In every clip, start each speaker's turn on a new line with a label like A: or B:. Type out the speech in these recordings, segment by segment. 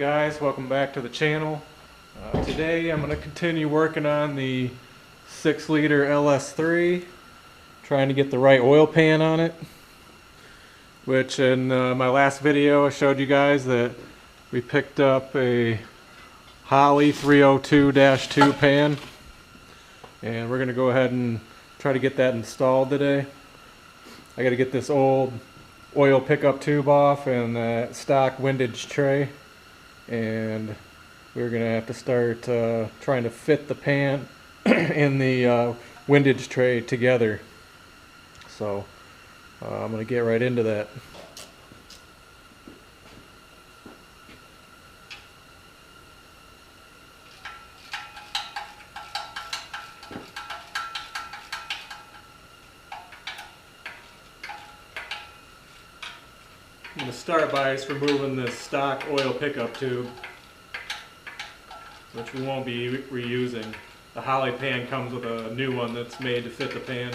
A: guys, welcome back to the channel. Today I'm going to continue working on the 6-liter LS3, trying to get the right oil pan on it, which in my last video I showed you guys that we picked up a Holley 302-2 pan, and we're going to go ahead and try to get that installed today. I got to get this old oil pickup tube off and that stock windage tray, and we're gonna have to start trying to fit the pan in the windage tray together. So I'm gonna get right into that. I'm going to start by just removing this stock oil pickup tube, which we won't be reusing. The Holley pan comes with a new one that's made to fit the pan.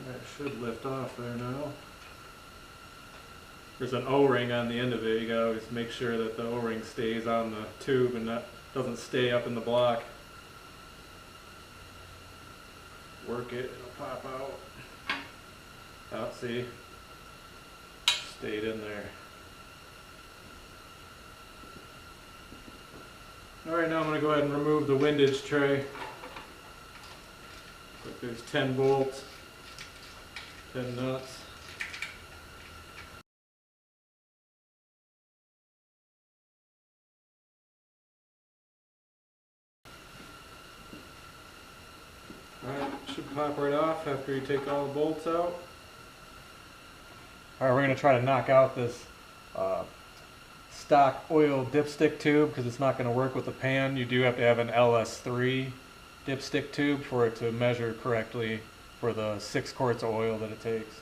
A: That should lift off there now. There's an O-ring on the end of it. You gotta always make sure that the O-ring stays on the tube and doesn't stay up in the block. Work it, it'll pop out. Oh, see? Stayed in there. Alright, now I'm going to go ahead and remove the windage tray. There's 10 bolts, 10 nuts. Alright, should pop right off after you take all the bolts out. Alright, we're going to try to knock out this stock oil dipstick tube because it's not going to work with the pan. You do have to have an LS3 dipstick tube for it to measure correctly for the 6 quarts of oil that it takes.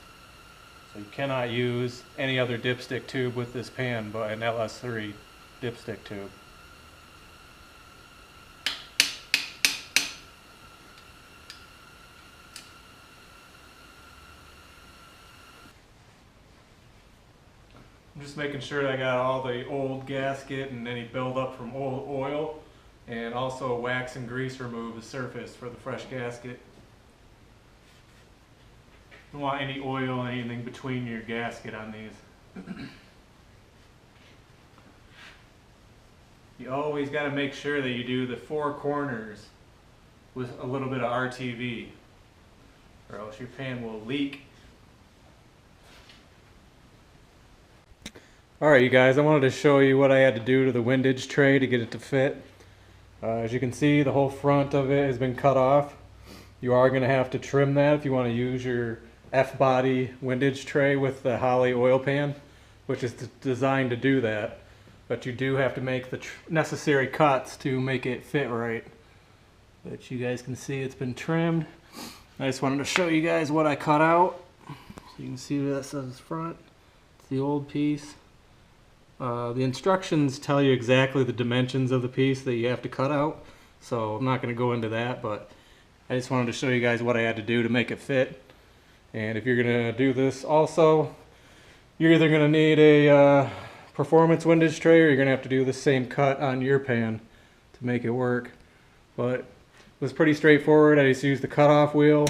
A: So you cannot use any other dipstick tube with this pan but an LS3 dipstick tube. I'm just making sure that I got all the old gasket and any buildup from old oil, and also wax and grease remove the surface for the fresh gasket. You don't want any oil or anything between your gasket on these. You always got to make sure that you do the 4 corners with a little bit of RTV, or else your pan will leak. Alright you guys, I wanted to show you what I had to do to the windage tray to get it to fit. As you can see, the whole front of it has been cut off. You are going to have to trim that if you want to use your F-body windage tray with the Holley oil pan, which is designed to do that. But you do have to make the necessary cuts to make it fit right. But you guys can see it's been trimmed. I just wanted to show you guys what I cut out. So you can see that says front. It's the old piece. The instructions tell you exactly the dimensions of the piece that you have to cut out, so I'm not going to go into that, but I just wanted to show you guys what I had to do to make it fit. And if you're going to do this also, you're either going to need a performance windage tray or you're going to have to do the same cut on your pan to make it work. But it was pretty straightforward. I just used the cutoff wheel.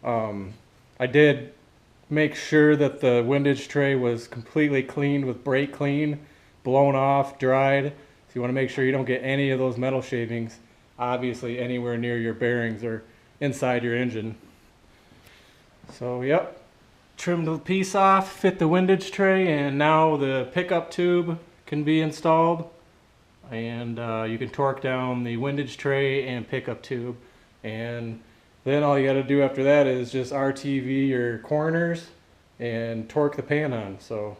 A: I did make sure that the windage tray was completely cleaned with brake clean, blown off, dried. So you want to make sure you don't get any of those metal shavings obviously anywhere near your bearings or inside your engine. So yep, trimmed the piece off, fit the windage tray, and now the pickup tube can be installed, and you can torque down the windage tray and pickup tube, and then all you got to do after that is just RTV your corners and torque the pan on. So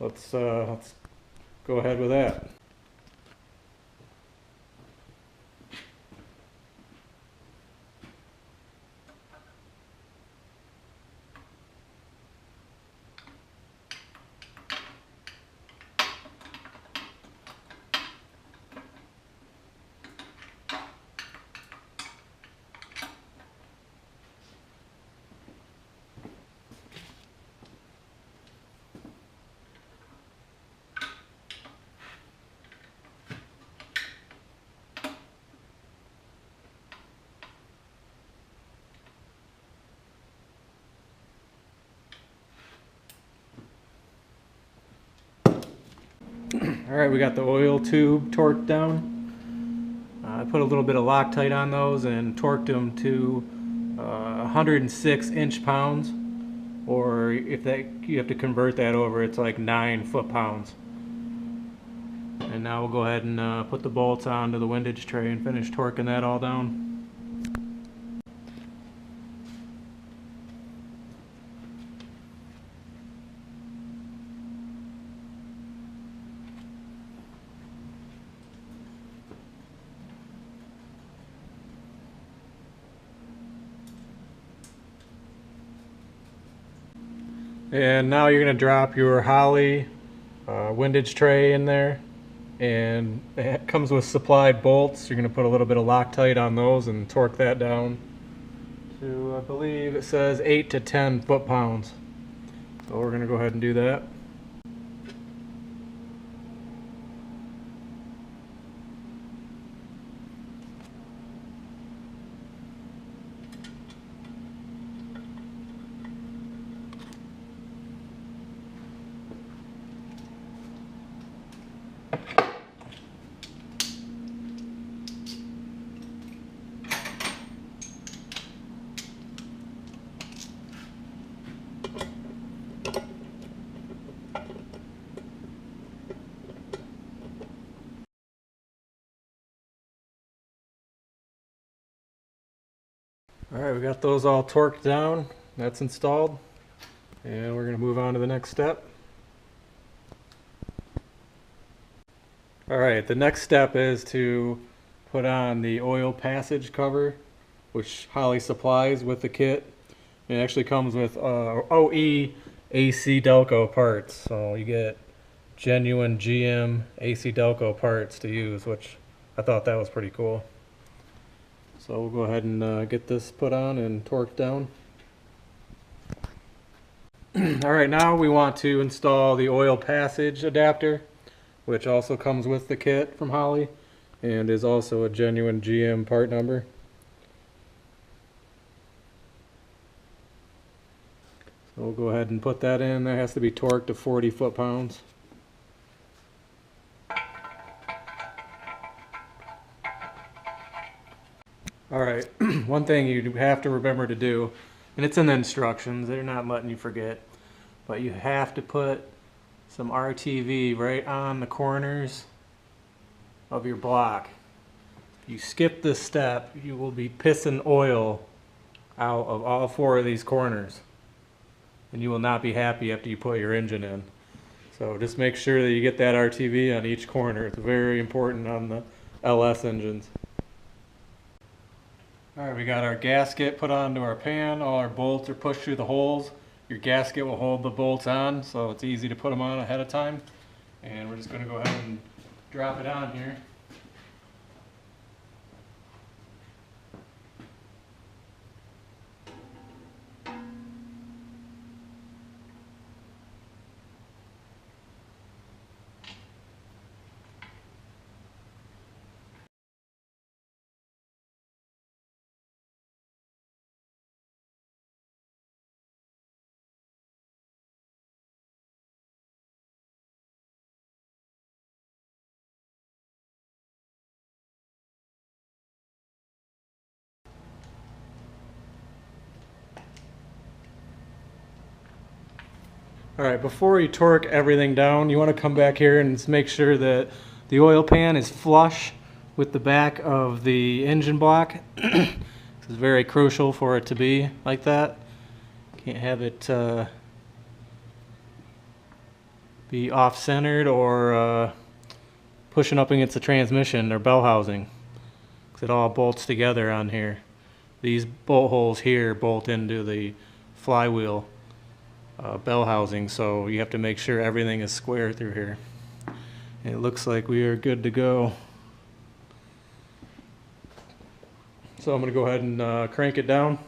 A: let's go ahead with that. Alright, we got the oil tube torqued down. I put a little bit of Loctite on those and torqued them to 106 inch-pounds, or if that you have to convert that over, it's like 9 foot-pounds. And now we'll go ahead and put the bolts onto the windage tray and finish torquing that all down. And now you're going to drop your Holley windage tray in there, and it comes with supplied bolts. You're going to put a little bit of Loctite on those and torque that down to, I believe it says 8 to 10 foot-pounds. So we're going to go ahead and do that. Alright, we got those all torqued down. That's installed. And we're going to move on to the next step. Alright, the next step is to put on the oil passage cover, which Holley supplies with the kit. It actually comes with OE AC Delco parts. So you get genuine GM AC Delco parts to use, which I thought that was pretty cool. So we'll go ahead and get this put on and torqued down. Alright, now we want to install the oil passage adapter, which also comes with the kit from Holley and is also a genuine GM part number. So we'll go ahead and put that in. That has to be torqued to 40 foot-pounds. Alright, one thing you have to remember to do, and it's in the instructions, they're not letting you forget, but you have to put some RTV right on the corners of your block. If you skip this step, you will be pissing oil out of all 4 of these corners, and you will not be happy after you put your engine in. So just make sure that you get that RTV on each corner. It's very important on the LS engines. Alright, we got our gasket put onto our pan. All our bolts are pushed through the holes. Your gasket will hold the bolts on, so it's easy to put them on ahead of time. And we're just going to go ahead and drop it on here. Alright, before you torque everything down, you want to come back here and just make sure that the oil pan is flush with the back of the engine block. This is very crucial for it to be like that. Can't have it be off-centered or pushing up against the transmission or bell housing, because it all bolts together on here. These bolt holes here bolt into the flywheel bell housing, so you have to make sure everything is square through here. And it looks like we are good to go. So I'm going to go ahead and crank it down.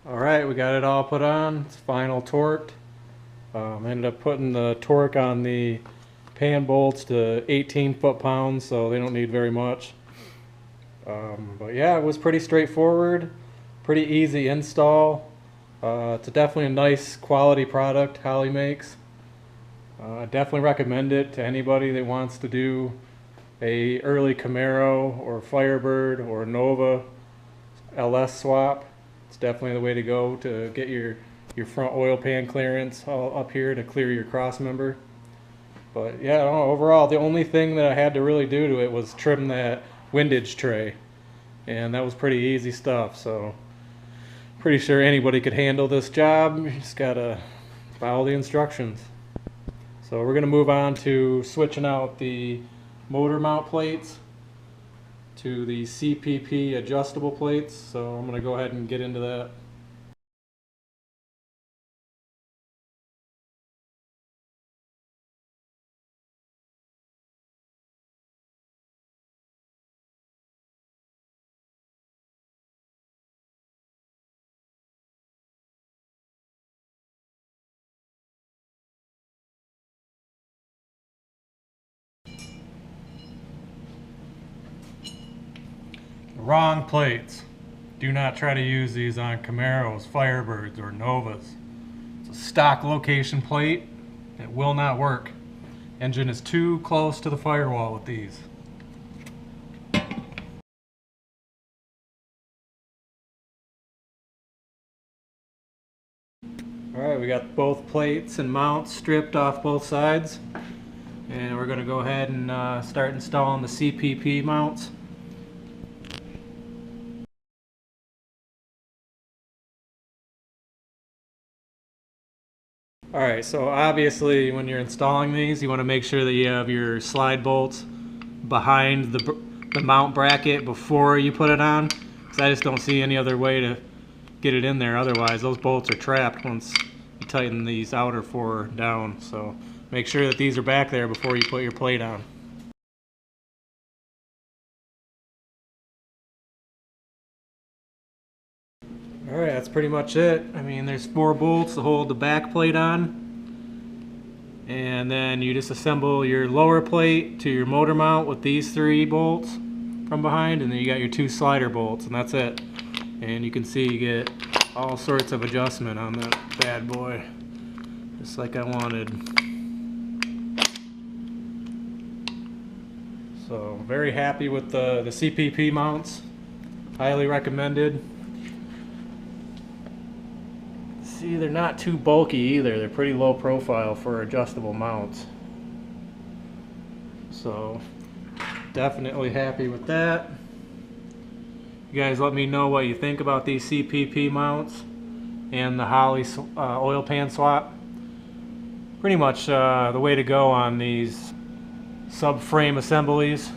A: Alright, we got it all put on. It's final torqued. I ended up putting the torque on the pan bolts to 18 foot-pounds, so they don't need very much. But yeah, it was pretty straightforward, pretty easy install. It's definitely a nice quality product Holley makes. I definitely recommend it to anybody that wants to do a early Camaro or Firebird or Nova LS swap. It's definitely the way to go to get your front oil pan clearance all up here to clear your cross member. But yeah, overall the only thing that I had to really do to it was trim that windage tray, and that was pretty easy stuff. So pretty sure anybody could handle this job. You just gotta follow the instructions. So we're gonna move on to switching out the motor mount plates to the CPP adjustable plates. So I'm gonna go ahead and get into that. Wrong plates. Do not try to use these on Camaros, Firebirds, or Novas. It's a stock location plate. It will not work. Engine is too close to the firewall with these. Alright, we got both plates and mounts stripped off both sides. And we're going to go ahead and start installing the CPP mounts. Alright, so obviously when you're installing these, you want to make sure that you have your slide bolts behind the mount bracket before you put it on, because I just don't see any other way to get it in there. Otherwise those bolts are trapped once you tighten these outer four down. So make sure that these are back there before you put your plate on. Alright, that's pretty much it. I mean, there's 4 bolts to hold the back plate on. And then you just assemble your lower plate to your motor mount with these 3 bolts from behind, and then you got your 2 slider bolts, and that's it. And you can see you get all sorts of adjustment on that bad boy, just like I wanted. So very happy with the CPP mounts. Highly recommended. See, they're not too bulky either. They're pretty low profile for adjustable mounts. So definitely happy with that. You guys let me know what you think about these CPP mounts and the Holley oil pan swap. Pretty much the way to go on these subframe assemblies.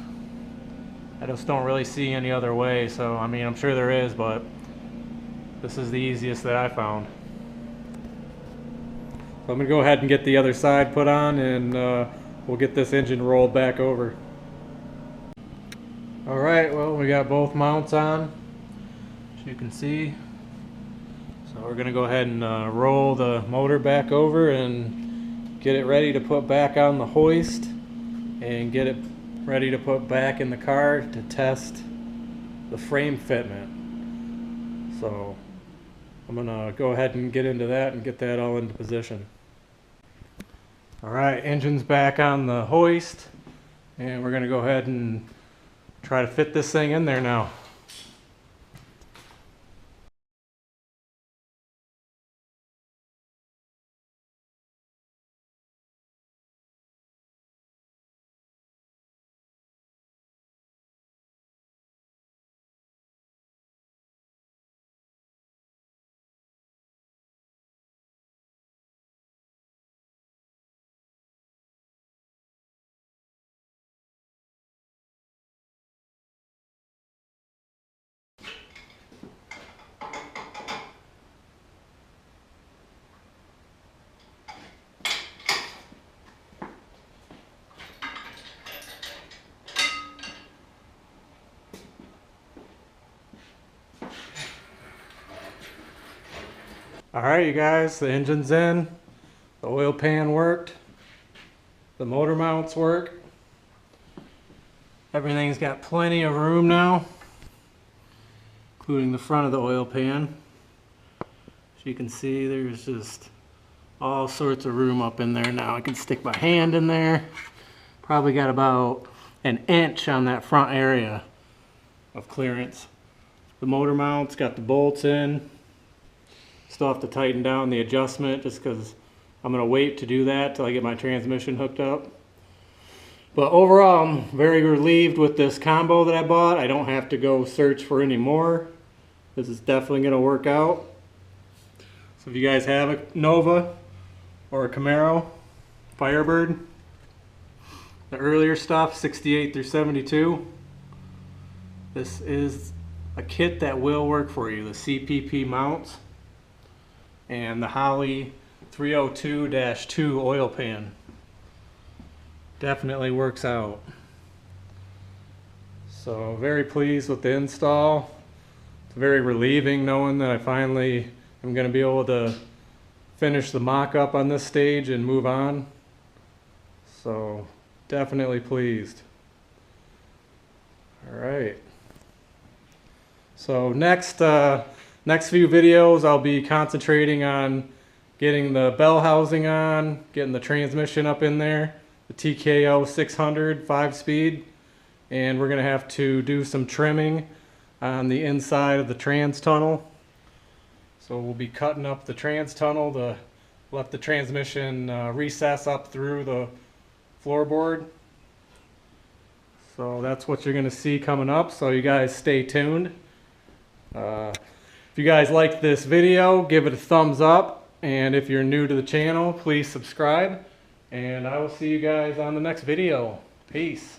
A: I just don't really see any other way. So I mean, I'm sure there is, but this is the easiest that I found. So I'm going to go ahead and get the other side put on, and we'll get this engine rolled back over. Alright, well, we got both mounts on, as you can see. So we're going to go ahead and roll the motor back over and get it ready to put back on the hoist and get it ready to put back in the car to test the frame fitment. So I'm going to go ahead and get into that and get that all into position. Alright, engine's back on the hoist, and we're going to go ahead and try to fit this thing in there now. Alright, you guys, the engine's in, the oil pan worked, the motor mounts work, everything's got plenty of room now, including the front of the oil pan. As you can see, there's just all sorts of room up in there now. I can stick my hand in there. Probably got about an inch on that front area of clearance. The motor mount's got the bolts in. Still have to tighten down the adjustment just because I'm going to wait to do that till I get my transmission hooked up. But overall, I'm very relieved with this combo that I bought. I don't have to go search for any more. This is definitely going to work out. So if you guys have a Nova or a Camaro, Firebird, the earlier stuff, 68 through 72, this is a kit that will work for you. The CPP mounts and the Holley 302-2 oil pan. Definitely works out. So very pleased with the install. It's very relieving knowing that I finally am going to be able to finish the mock-up on this stage and move on. So definitely pleased. Alright. So next few videos I'll be concentrating on getting the bell housing on, getting the transmission up in there, the TKO 600 5-speed, and we're going to have to do some trimming on the inside of the trans tunnel. So we'll be cutting up the trans tunnel to let the transmission recess up through the floorboard. So that's what you're going to see coming up, so you guys stay tuned. If you guys like this video, give it a thumbs up, and if you're new to the channel, please subscribe, and I will see you guys on the next video. Peace.